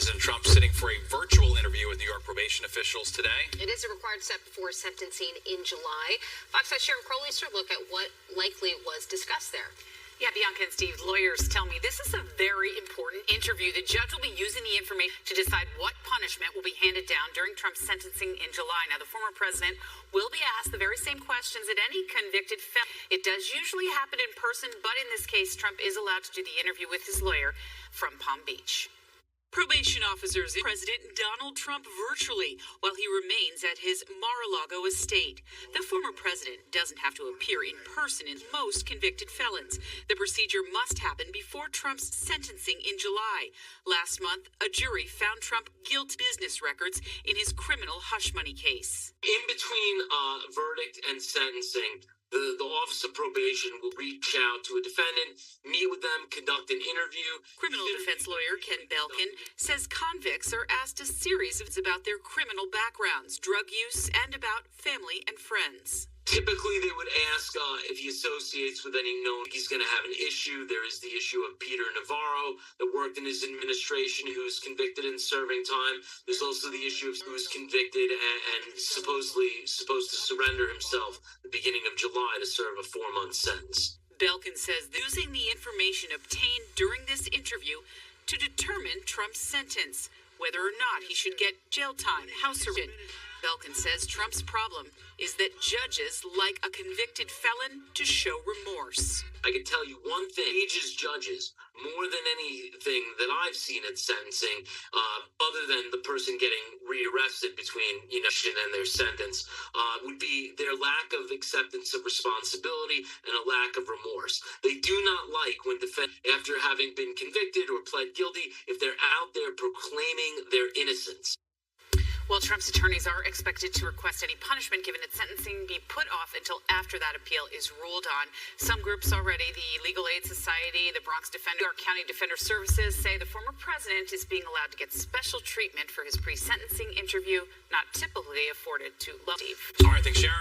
President Trump sitting for a virtual interview with New York probation officials today. It is a required step before sentencing in July. Fox 5's Sharon Crowleyster look at what likely was discussed there. Yeah, Bianca and Steve, lawyers tell me this is a very important interview. The judge will be using the information to decide what punishment will be handed down during Trump's sentencing in July. Now, the former president will be asked the very same questions that any convicted felon. It does usually happen in person, but in this case, Trump is allowed to do the interview with his lawyer from Palm Beach. Probation officers President Donald Trump virtually while he remains at his Mar-a-Lago estate. The former president doesn't have to appear in person in most convicted felons. The procedure must happen before Trump's sentencing in July. Last month, a jury found Trump guilty of business records in his criminal hush money case. In between verdict and sentencing, the Office of Probation will reach out to a defendant, meet with them, conduct an interview. Criminal defense lawyer Ken Belkin says convicts are asked a series of about their criminal backgrounds, drug use, and about family and friends. Typically, they would ask if he associates with any known he's going to have an issue. There is the issue of Peter Navarro that worked in his administration, who's convicted and serving time. There's also the issue of who's convicted and supposedly supposed to surrender himself at the beginning of July to serve a 4-month sentence. Belkin says using the information obtained during this interview to determine Trump's sentence, whether or not he should get jail time, house arrest. Belkin says Trump's problem is that judges like a convicted felon to show remorse. I can tell you one thing, ages judges more than anything that I've seen at sentencing, other than the person getting rearrested between and their sentence, would be their lack of acceptance of responsibility and a lack of remorse. They do not like when after having been convicted or pled guilty, if they're out there proclaiming their innocence. Well, Trump's attorneys are expected to request any punishment given its sentencing be put off until after that appeal is ruled on. Some groups already, the Legal Aid Society, the Bronx Defender, York County Defender Services, say the former president is being allowed to get special treatment for his pre-sentencing interview, not typically afforded to Steve. All right, thanks, Sharon.